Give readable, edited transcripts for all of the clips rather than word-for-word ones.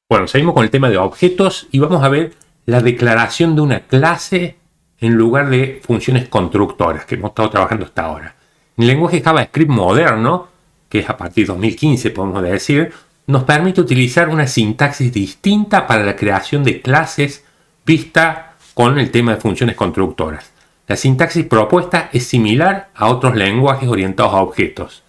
Bueno, seguimos con el tema de objetos y vamos a ver la declaración de una clase en lugar de funciones constructoras que hemos estado trabajando hasta ahora. En el lenguaje JavaScript moderno, que es a partir de 2015 podemos decir, nos permite utilizar una sintaxis distinta para la creación de clases vista con el tema de funciones constructoras. La sintaxis propuesta es similar a otros lenguajes orientados a objetos.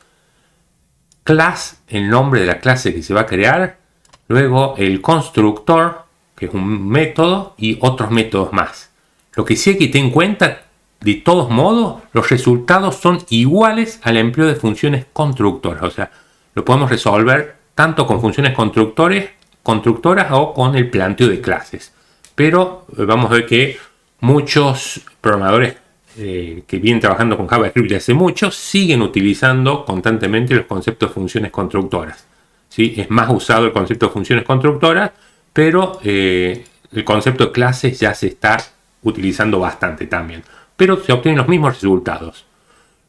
Class, el nombre de la clase que se va a crear, luego el constructor, que es un método, y otros métodos más. Lo que sí hay que tener en cuenta, de todos modos, los resultados son iguales al empleo de funciones constructoras. O sea, lo podemos resolver tanto con funciones constructoras o con el planteo de clases. Pero vamos a ver que muchos programadores que vienen trabajando con JavaScript desde hace mucho siguen utilizando constantemente los conceptos de funciones constructoras. ¿Sí? Es más usado el concepto de funciones constructoras, pero el concepto de clases ya se está utilizando bastante también. Pero se obtienen los mismos resultados.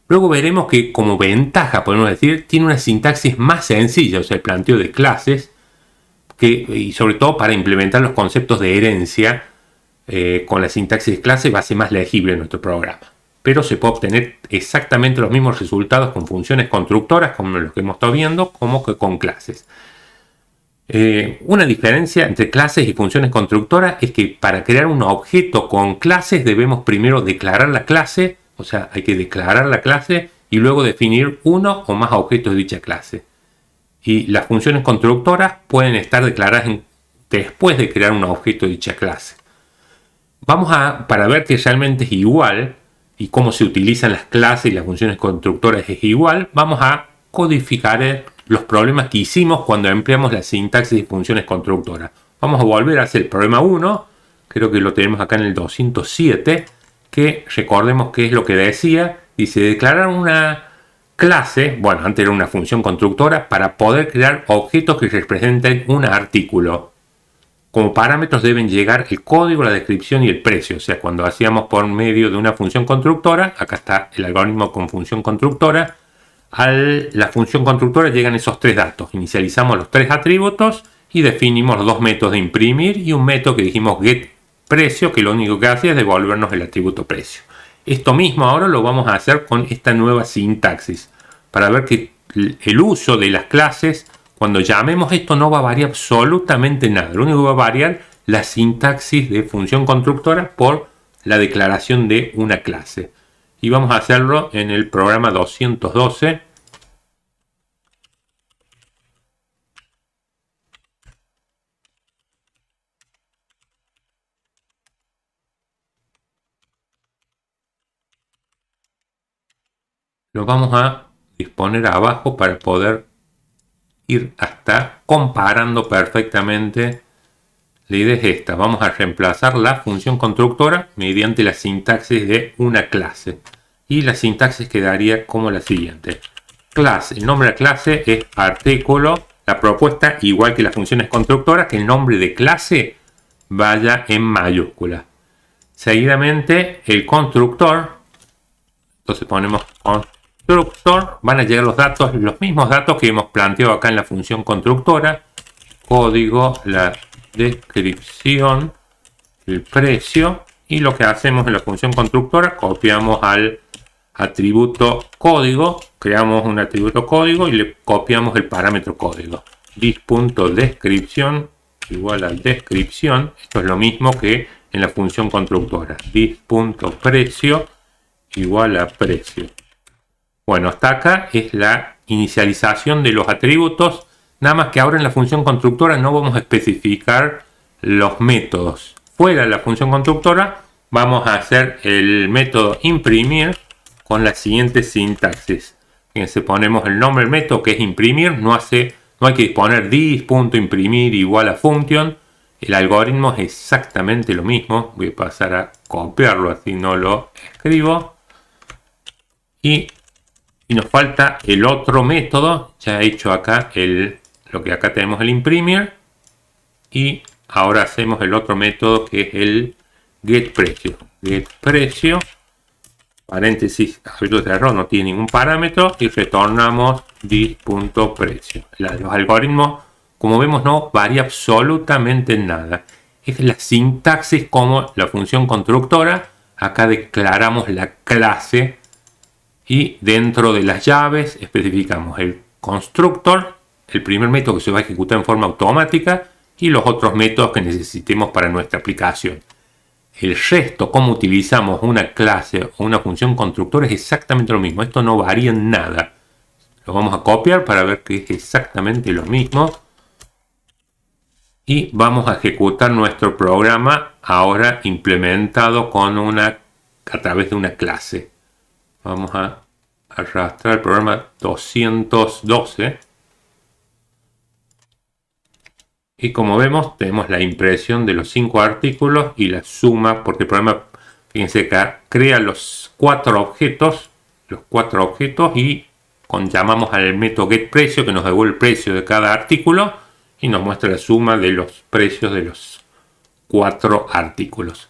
Luego veremos que como ventaja, podemos decir, tiene una sintaxis más sencilla, o sea, el planteo de clases, y sobre todo para implementar los conceptos de herencia, con la sintaxis de clase va a ser más legible en nuestro programa. Pero se puede obtener exactamente los mismos resultados con funciones constructoras, como los que hemos estado viendo, como que con clases. Una diferencia entre clases y funciones constructoras es que para crear un objeto con clases debemos primero declarar la clase, o sea, hay que declarar la clase y luego definir uno o más objetos de dicha clase. Y las funciones constructoras pueden estar declaradas después de crear un objeto de dicha clase. Para ver que realmente es igual y cómo se utilizan las clases y las funciones constructoras es igual, vamos a codificar los problemas que hicimos cuando empleamos la sintaxis de funciones constructoras. Vamos a volver a hacer el problema 1, creo que lo tenemos acá en el 207, que recordemos qué es lo que decía. Dice declarar una clase, bueno, antes era una función constructora, para poder crear objetos que representen un artículo. Como parámetros deben llegar el código, la descripción y el precio. O sea, cuando hacíamos por medio de una función constructora, acá está el algoritmo con función constructora, a la función constructora llegan esos tres datos. Inicializamos los tres atributos y definimos los dos métodos de imprimir y un método que dijimos getPrecio, que lo único que hace es devolvernos el atributo precio. Esto mismo ahora lo vamos a hacer con esta nueva sintaxis, para ver que el uso de las clases, cuando llamemos esto, no va a variar absolutamente nada. Lo único que va a variar la sintaxis de función constructora por la declaración de una clase. Y vamos a hacerlo en el programa 212. Lo vamos a disponer abajo para poder ir hasta comparando perfectamente. La idea es esta: vamos a reemplazar la función constructora mediante la sintaxis de una clase, y la sintaxis quedaría como la siguiente: clase, el nombre de la clase es artículo, la propuesta, igual que las funciones constructoras, que el nombre de clase vaya en mayúscula. Seguidamente el constructor, entonces ponemos constructor, van a llegar los datos, los mismos datos que hemos planteado acá en la función constructora: código, la descripción, el precio, y lo que hacemos en la función constructora, copiamos al atributo código, creamos un atributo código y le copiamos el parámetro código. Dis.descripción igual a descripción, esto es lo mismo que en la función constructora. Dis.precio igual a precio. Bueno, hasta acá es la inicialización de los atributos. Nada más que ahora en la función constructora no vamos a especificar los métodos. Fuera de la función constructora vamos a hacer el método imprimir con la siguiente sintaxis. Fíjense, ponemos el nombre del método, que es imprimir. No hay que poner dis.imprimir igual a function. El algoritmo es exactamente lo mismo. Voy a pasar a copiarlo, así no lo escribo. Y nos falta el otro método. Ya he hecho acá lo que acá tenemos, el imprimir, y ahora hacemos el otro método que es el getPrecio. GetPrecio, paréntesis, aviso de error, no tiene ningún parámetro, y retornamos dis.precio. Los algoritmos como vemos, no varía absolutamente nada. Es la sintaxis como la función constructora. Acá declaramos la clase y dentro de las llaves especificamos el constructor, el primer método que se va a ejecutar en forma automática y los otros métodos que necesitemos para nuestra aplicación. El resto, cómo utilizamos una clase o una función constructora, es exactamente lo mismo. Esto no varía en nada. Lo vamos a copiar para ver que es exactamente lo mismo. Y vamos a ejecutar nuestro programa ahora implementado a través de una clase. Vamos a arrastrar el programa 212. Y como vemos, tenemos la impresión de los 5 artículos y la suma, porque el programa, fíjense que crea los 4 objetos y llamamos al método getPrecio, que nos devuelve el precio de cada artículo y nos muestra la suma de los precios de los 4 artículos.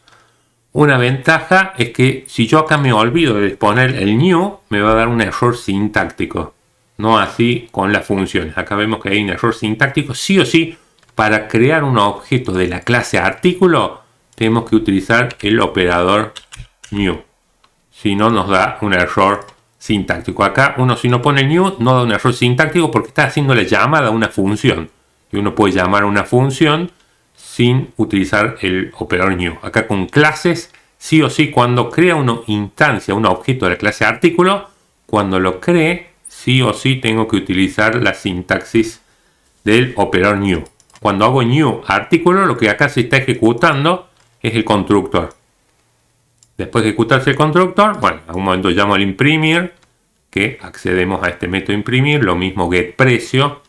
Una ventaja es que si yo acá me olvido de poner el new, me va a dar un error sintáctico. No así con las funciones. Acá vemos que hay un error sintáctico. Sí o sí, para crear un objeto de la clase artículo, tenemos que utilizar el operador new. Si no, nos da un error sintáctico. Acá si no pone el new, no da un error sintáctico porque está haciendo la llamada a una función. Y uno puede llamar a una función sin utilizar el operador new. Acá con clases, sí o sí, cuando crea una instancia, un objeto de la clase artículo, cuando lo cree, sí o sí tengo que utilizar la sintaxis del operador new. Cuando hago new artículo, lo que acá se está ejecutando es el constructor. Después de ejecutarse el constructor, bueno, a un momento llamo al imprimir, que accedemos a este método imprimir, lo mismo getPrecio.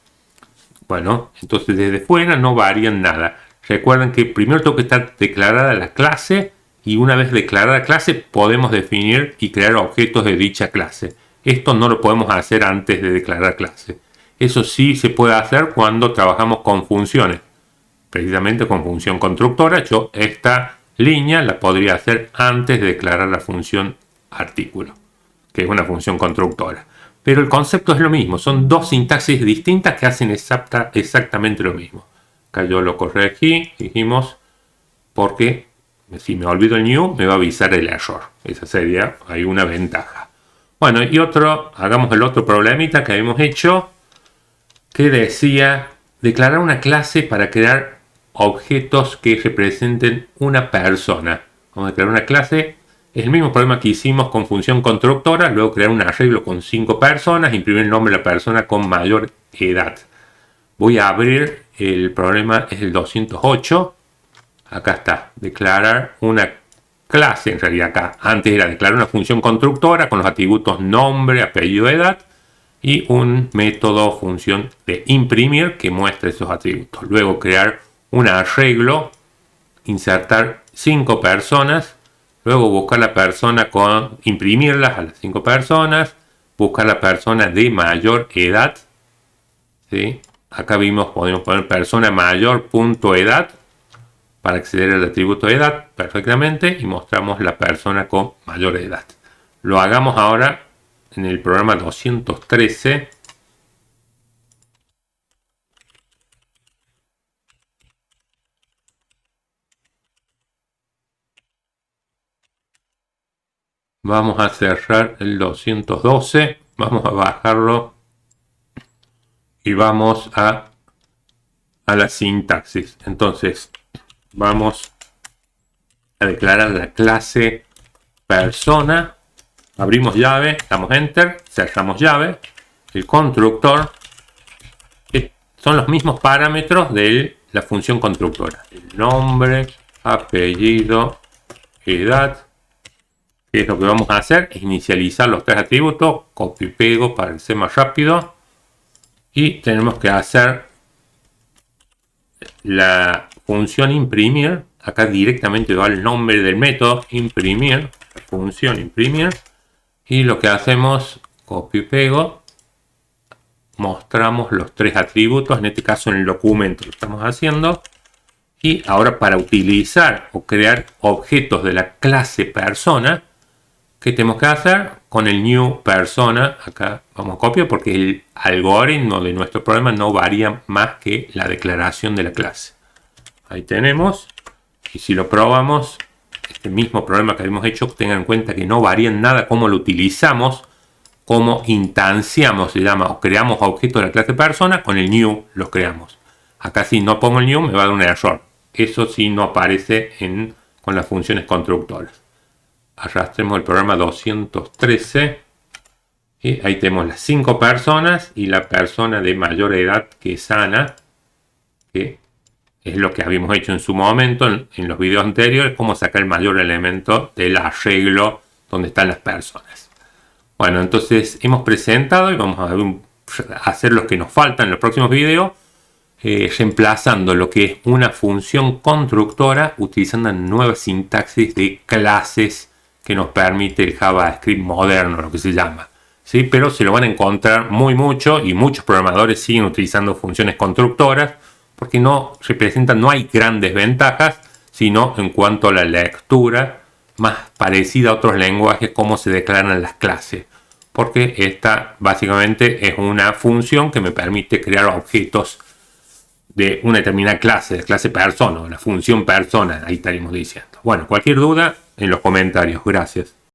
Bueno, entonces desde fuera no varía nada. Recuerden que primero tengo que estar declarada la clase y una vez declarada la clase podemos definir y crear objetos de dicha clase. Esto no lo podemos hacer antes de declarar clase. Eso sí se puede hacer cuando trabajamos con funciones. Precisamente con función constructora, yo esta línea la podría hacer antes de declarar la función artículo, que es una función constructora. Pero el concepto es lo mismo, son dos sintaxis distintas que hacen exactamente lo mismo. Acá yo lo corregí, dijimos, porque si me olvido el new me va a avisar el error. Esa sería, hay una ventaja. Bueno, y hagamos el otro problemita que habíamos hecho, que decía declarar una clase para crear objetos que representen una persona. Vamos a crear una clase. Es el mismo problema que hicimos con función constructora, luego crear un arreglo con 5 personas, imprimir el nombre de la persona con mayor edad. Voy a abrir el problema, es el 208. Acá está, declarar una clase, en realidad acá. Antes era declarar una función constructora con los atributos nombre, apellido, edad y un método función de imprimir que muestra esos atributos. Luego crear un arreglo, insertar 5 personas. Luego buscar la persona imprimirlas a las 5 personas, buscar la persona de mayor edad, ¿sí? Acá podemos poner persona mayor punto edad para acceder al atributo de edad perfectamente y mostramos la persona con mayor edad. Lo hagamos ahora en el programa 213. Vamos a cerrar el 212, vamos a bajarlo y vamos a la sintaxis. Entonces vamos a declarar la clase persona, abrimos llave, damos enter, cerramos llave, el constructor, son los mismos parámetros de la función constructora, el nombre, apellido, edad. ¿Qué es lo que vamos a hacer? Es inicializar los 3 atributos, copio y pego para que sea más rápido. Y tenemos que hacer la función imprimir. Acá directamente va el nombre del método imprimir, función imprimir. Y lo que hacemos, copio y pego, mostramos los 3 atributos, en este caso en el documento lo estamos haciendo. Y ahora para utilizar o crear objetos de la clase persona, ¿Qué tenemos que hacer? Con el new persona, acá vamos a copiar porque el algoritmo de nuestro programa no varía más que la declaración de la clase. Ahí tenemos. Y si lo probamos, este mismo problema que habíamos hecho, tengan en cuenta que no varía en nada cómo lo utilizamos, cómo instanciamos, se llama, o creamos objetos de la clase persona, con el new los creamos. Acá si no pongo el new me va a dar un error. Eso sí no aparece con las funciones constructoras. Arrastremos el programa 213 y ahí tenemos las 5 personas y la persona de mayor edad que es Ana, que es lo que habíamos hecho en su momento en los videos anteriores, cómo sacar el mayor elemento del arreglo donde están las personas. Bueno, entonces hemos presentado y vamos a hacer lo que nos falta en los próximos videos, reemplazando lo que es una función constructora utilizando una nueva sintaxis de clases que nos permite el JavaScript moderno, lo que se llama. ¿Sí? Pero se lo van a encontrar mucho y muchos programadores siguen utilizando funciones constructoras porque no hay grandes ventajas, sino en cuanto a la lectura más parecida a otros lenguajes, cómo se declaran las clases. Porque esta básicamente es una función que me permite crear objetos de una determinada clase, de clase persona, o la función persona, ahí estaríamos diciendo. Bueno, cualquier duda en los comentarios. Gracias.